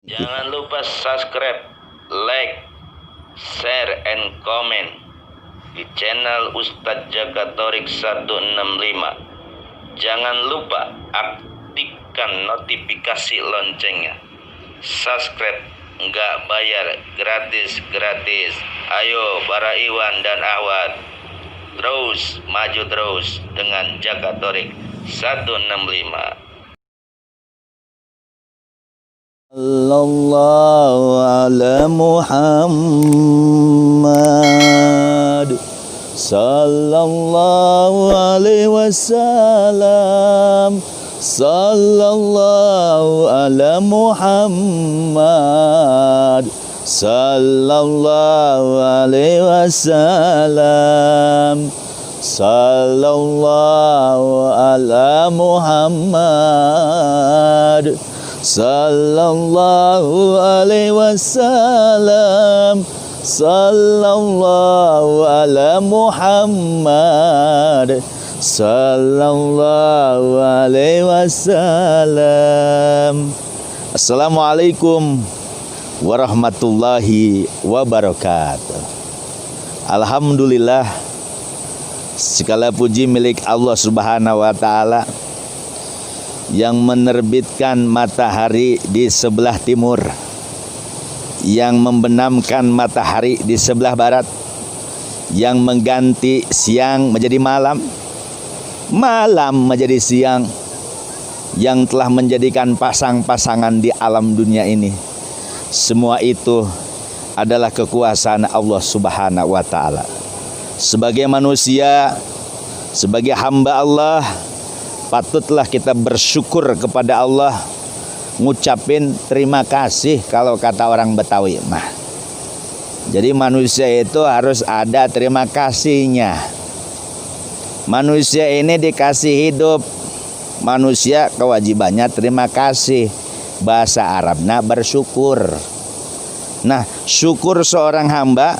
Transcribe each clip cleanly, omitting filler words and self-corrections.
Jangan lupa subscribe, like, share, and comment di channel Ustadz Jakatorik 165. Jangan lupa aktifkan notifikasi loncengnya. Subscribe nggak bayar, gratis. Ayo para Iwan dan Ahwat, terus maju terus dengan Jakatorik 165. Sallallahu ala Muhammad Sallallahu alaihi wasallam Sallallahu ala Muhammad Sallallahu alaihi wasallam Sallallahu ala Muhammad Sallallahu alaihi wasallam Sallallahu ala Muhammad Sallallahu alaihi wasallam. Assalamualaikum warahmatullahi wabarakatuh. Alhamdulillah, segala puji milik Allah Subhanahu wa taala yang menerbitkan matahari di sebelah timur, yang membenamkan matahari di sebelah barat, yang mengganti siang menjadi malam, malam menjadi siang, yang telah menjadikan pasang-pasangan di alam dunia ini. Semua itu adalah kekuasaan Allah Subhanahu wa taala. Sebagai manusia, sebagai hamba Allah, patutlah kita bersyukur kepada Allah, ngucapin terima kasih kalau kata orang Betawi mah. Jadi manusia itu harus ada terima kasihnya. Manusia ini dikasih hidup, manusia kewajibannya terima kasih. Bahasa Arabnya bersyukur. Nah, syukur seorang hamba,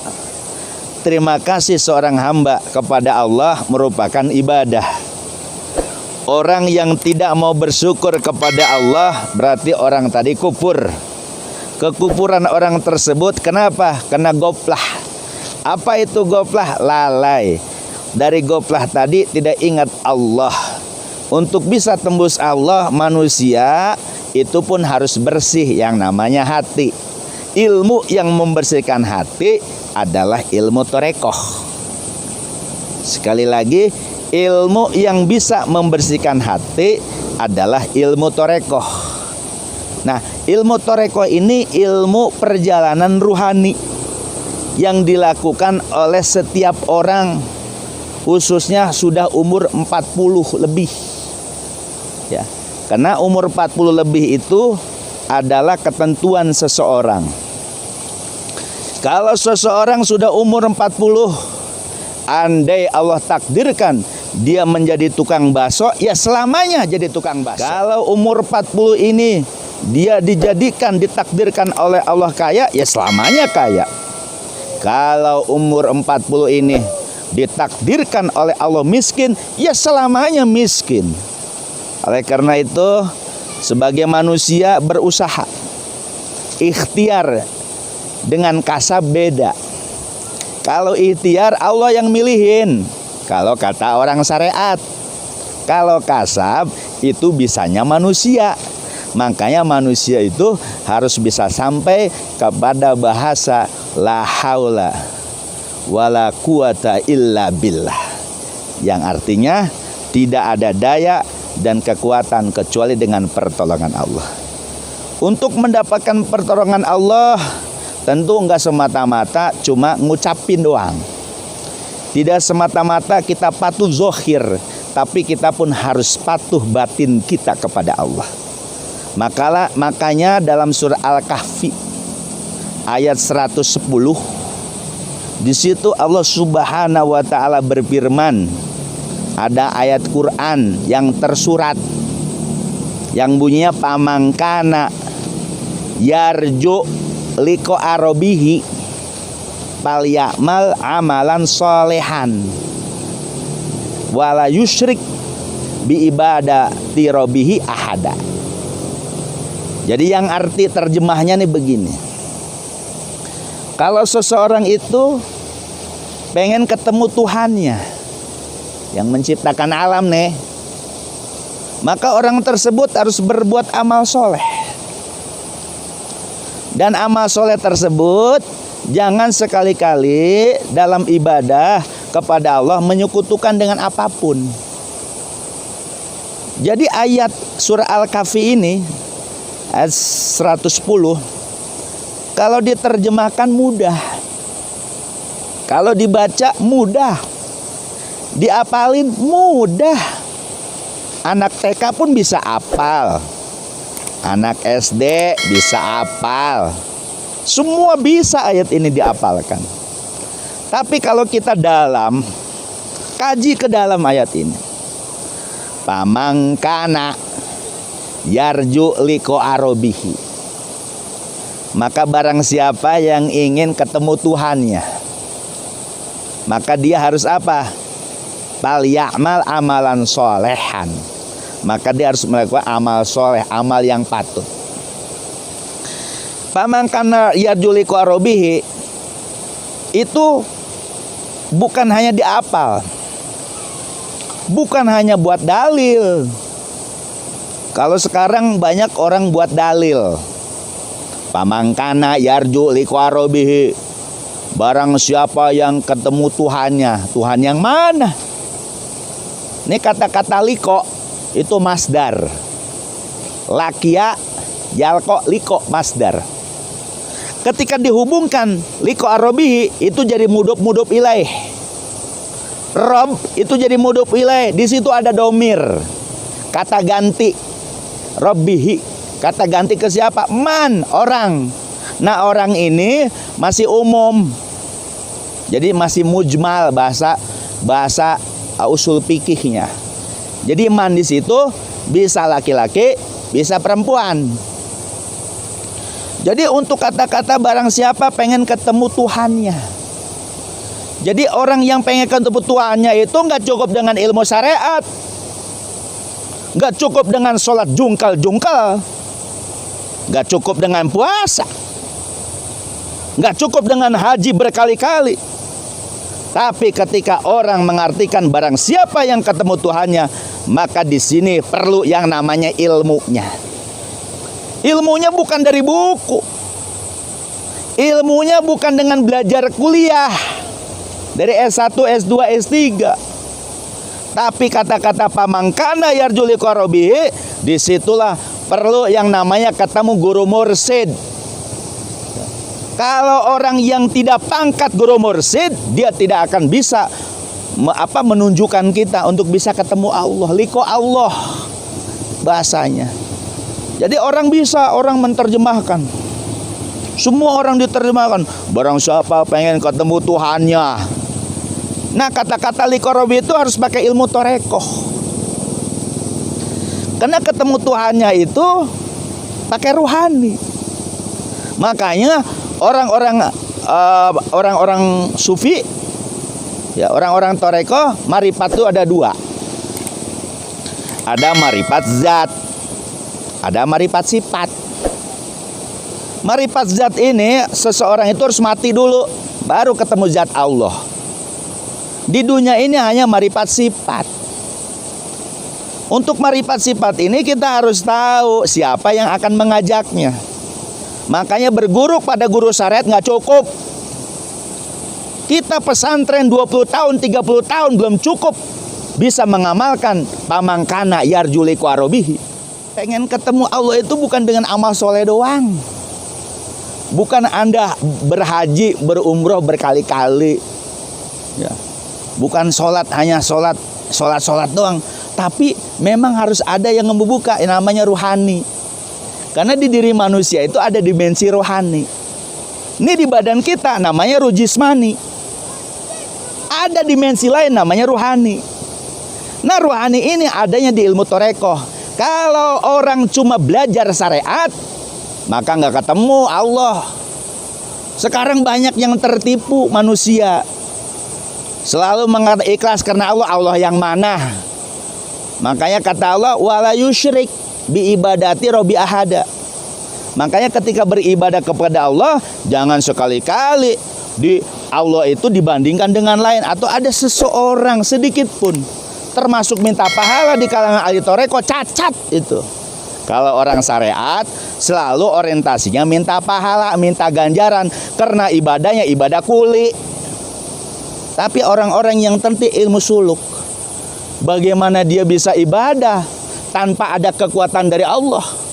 terima kasih seorang hamba kepada Allah merupakan ibadah. Orang yang tidak mau bersyukur kepada Allah berarti orang tadi kufur. Kekufuran orang tersebut kenapa? Kena goplah. Apa itu goplah? Lalai. Dari goplah tadi tidak ingat Allah. Untuk bisa tembus Allah, manusia itu pun harus bersih, yang namanya hati. Ilmu yang membersihkan hati adalah ilmu torekoh. Sekali lagi, ilmu yang bisa membersihkan hati adalah ilmu torekoh. Nah, ilmu torekoh ini ilmu perjalanan ruhani yang dilakukan oleh setiap orang, khususnya sudah umur 40 lebih. Ya, karena umur 40 lebih itu adalah ketentuan seseorang. Kalau seseorang sudah umur 40, andai Allah takdirkan dia menjadi tukang bakso, ya selamanya jadi tukang bakso. Kalau umur 40 ini dia dijadikan, ditakdirkan oleh Allah kaya, ya selamanya kaya. Kalau umur 40 ini ditakdirkan oleh Allah miskin, ya selamanya miskin. Oleh karena itu, sebagai manusia berusaha, ikhtiar dengan kasab beda. Kalau ikhtiar Allah yang milihin, kalau kata orang syariat. Kalau kasab itu bisanya manusia. Makanya manusia itu harus bisa sampai kepada bahasa la haula wala quwata illa billah, yang artinya tidak ada daya dan kekuatan kecuali dengan pertolongan Allah. Untuk mendapatkan pertolongan Allah, tentu enggak semata-mata cuma ngucapin doang. Tidak semata-mata kita patuh zohir, tapi kita pun harus patuh batin kita kepada Allah. Makanya dalam surah Al-Kahfi ayat 110, di situ Allah Subhanahu wa taala berfirman, ada ayat Quran yang tersurat yang bunyinya pamangkana yarju liko arobihi falyamal amalan solehan wala yusyrik bi ibadati robihi ahada. Jadi yang arti terjemahnya nih begini. Kalau seseorang itu pengen ketemu Tuhannya yang menciptakan alam nih, maka orang tersebut harus berbuat amal soleh. Dan amal soleh tersebut jangan sekali-kali dalam ibadah kepada Allah menyekutukan dengan apapun. Jadi ayat surah Al-Kahfi ini ayat 110 kalau diterjemahkan mudah, kalau dibaca mudah, diapalin mudah. Anak TK pun bisa hafal, anak SD bisa hafal, semua bisa ayat ini diapalkan. Tapi kalau kita kaji ke dalam ayat ini, pamangkana yarju liko arobihi, maka barang siapa yang ingin ketemu Tuhannya, maka dia harus apa? Fal ya'mal amalan solehan, maka dia harus melakukan amal soleh, amal yang patut. Pamangkana yarju liko arobihi itu bukan hanya diapal, bukan hanya buat dalil. Kalau sekarang banyak orang buat dalil. Pamangkana yarju liko arobihi, barang siapa yang ketemu Tuhannya. Tuhan yang mana? Ini kata-kata liko itu masdar. Lakia yalko liko masdar. Ketika dihubungkan liko arobihi itu jadi mudhof ilaih. Rob itu jadi mudhof ilaih. Di situ ada domir, kata ganti. Robbihi, kata ganti ke siapa? Man, orang. Nah, orang ini masih umum. Jadi masih mujmal bahasa usul fikihnya. Jadi man di situ bisa laki-laki, bisa perempuan. Jadi untuk kata-kata barang siapa pengen ketemu Tuhannya. Jadi orang yang pengen ketemu Tuhannya itu nggak cukup dengan ilmu syariat, nggak cukup dengan sholat jungkal, nggak cukup dengan puasa, nggak cukup dengan haji berkali-kali. Tapi ketika orang mengartikan barang siapa yang ketemu Tuhannya, maka di sini perlu yang namanya ilmunya. Ilmunya bukan dari buku, ilmunya bukan dengan belajar kuliah dari S1, S2, S3. Tapi kata-kata pamangkana yarju liko arobihi, disitulah perlu yang namanya ketemu guru mursyid. Kalau orang yang tidak pangkat guru mursyid, dia tidak akan bisa menunjukkan kita untuk bisa ketemu Allah. Liko Allah bahasanya. Jadi orang menerjemahkan. Semua orang diterjemahkan. Barang siapa pengen ketemu Tuhannya. Nah, kata-kata liko arobihi itu harus pakai ilmu torekoh. Karena ketemu Tuhannya itu pakai ruhani. Makanya orang-orang sufi, ya, orang-orang toreko, marifat itu ada dua. Ada marifat zat, ada marifat sifat. Marifat zat ini seseorang itu harus mati dulu baru ketemu zat Allah. Di dunia ini hanya marifat sifat. Untuk marifat sifat ini kita harus tahu siapa yang akan mengajaknya. Makanya berguru pada guru syariat nggak cukup. Kita pesantren 20 tahun, 30 tahun belum cukup bisa mengamalkan pamangkana yarju liko arobihi. Pengen ketemu Allah itu bukan dengan amal soleh doang. Bukan Anda berhaji, berumroh berkali-kali. Ya. Bukan hanya sholat doang. Tapi memang harus ada yang membuka yang namanya ruhani. Karena di diri manusia itu ada dimensi rohani. Ini di badan kita namanya ruh jismani. Ada dimensi lain namanya ruhani. Nah, ruhani ini adanya di ilmu torekoh. Kalau orang cuma belajar syariat, maka nggak ketemu Allah. Sekarang banyak yang tertipu manusia. Selalu mengatakan ikhlas karena Allah yang mana? Makanya kata Allah, wala yusyrik bi ibadati robbi ahada. Makanya ketika beribadah kepada Allah, jangan sekali-kali di Allah itu dibandingkan dengan lain, atau ada seseorang sedikit pun, termasuk minta pahala di kalangan ahli toreko, cacat itu. Kalau orang syariat selalu orientasinya minta pahala, minta ganjaran, karena ibadahnya ibadah kuli. Tapi orang-orang yang tentu ilmu suluk, bagaimana dia bisa ibadah tanpa ada kekuatan dari Allah?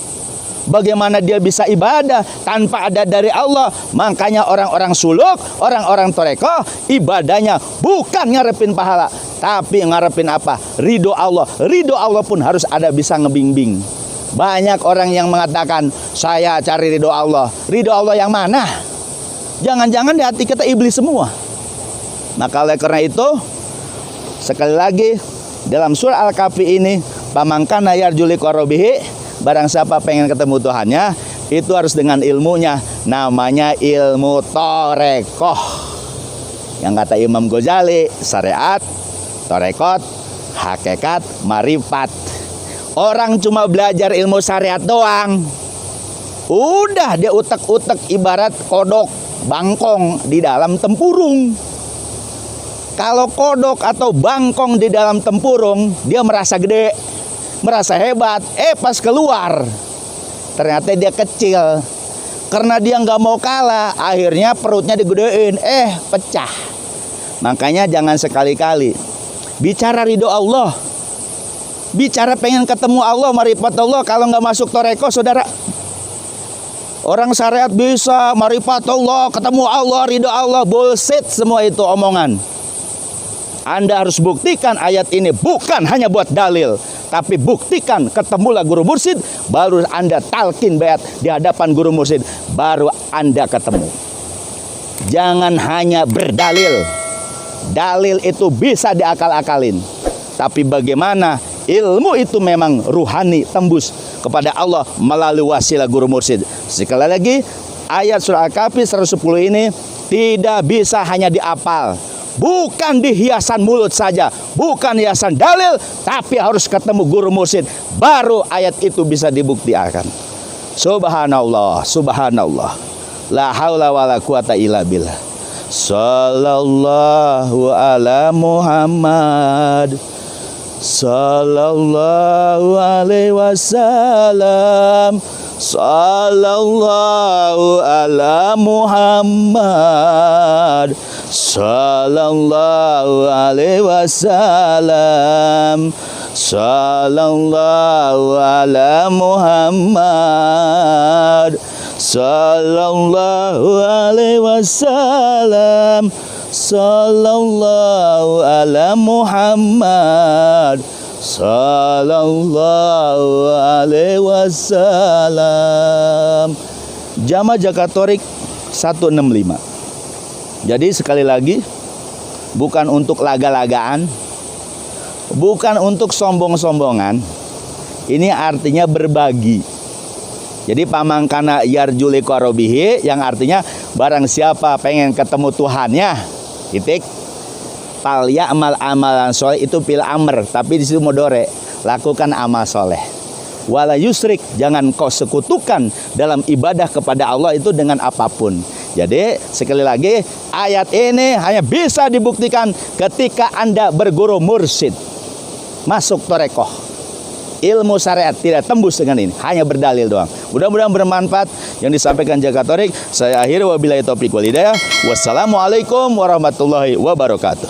Bagaimana dia bisa ibadah tanpa ada dari Allah? Makanya orang-orang suluk, orang-orang toreko, ibadahnya bukan ngarepin pahala, tapi ngarepin apa? Ridho Allah. Ridho Allah pun harus ada bisa ngebimbing. Banyak orang yang mengatakan, saya cari ridho Allah. Ridho Allah yang mana? Jangan-jangan di hati kita iblis semua. Maka oleh karena itu, sekali lagi dalam surah Al-Kahfi ini, pamangkana yarju liqa rabbih, barang siapa pengen ketemu Tuhannya, itu harus dengan ilmunya, namanya ilmu torekoh. Yang kata Imam Ghazali, syariat, torekot, hakikat, marifat. Orang cuma belajar ilmu syariat doang, udah dia utek-utek ibarat kodok bangkong di dalam tempurung. Kalau kodok atau bangkong di dalam tempurung, dia merasa gede, merasa hebat. Pas keluar, ternyata dia kecil. Karena dia nggak mau kalah, akhirnya perutnya digedein, pecah. Makanya jangan sekali-kali bicara ridho Allah, bicara pengen ketemu Allah, marifat Allah, kalau nggak masuk toreko, saudara. Orang syariat bisa marifat Allah, ketemu Allah, ridho Allah, bullshit semua itu omongan. Anda harus buktikan ayat ini bukan hanya buat dalil, tapi buktikan ketemulah guru mursyid, baru Anda talqin bayat di hadapan guru mursyid, baru Anda ketemu. Jangan hanya berdalil. Dalil itu bisa diakal-akalin, tapi bagaimana ilmu itu memang ruhani, tembus kepada Allah melalui wasilah guru mursyid. Sekali lagi, ayat surah Al-Kahfi 110 ini tidak bisa hanya diapal, bukan di hiasan mulut saja, bukan hiasan dalil, tapi harus ketemu guru mursyid, baru ayat itu bisa dibuktikan. Subhanallah, subhanallah, la haula wala quwata illa billah. Sallallahu ala Muhammad, sallallahu alaihi wasallam, sallallahu ala Muhammad, sallallahu alaihi wasallam, sallallahu ala Muhammad, sallallahu alaihi wasallam, sallallahu ala Muhammad, sallallahu alaihi wasallam. Jamaah Zakat Torik 165. Jadi sekali lagi, bukan untuk laga-lagaan, bukan untuk sombong-sombongan. Ini artinya berbagi. Jadi pamangkana yarju liqa rabbih, yang artinya barang siapa pengen ketemu Tuhannya, titik, fal ya'mal amalan soleh, itu fil amr, tapi di situ modore, lakukan amal soleh. Wala yusrik, jangan kau sekutukan dalam ibadah kepada Allah itu dengan apapun. Jadi sekali lagi, ayat ini hanya bisa dibuktikan ketika Anda berguru mursyid, masuk torekoh. Ilmu syariat tidak tembus dengan ini, hanya berdalil doang. Mudah-mudahan bermanfaat yang disampaikan Zakat Torik. Saya akhiri, wabillahi taufiq wal hidayah. Wassalamualaikum warahmatullahi wabarakatuh.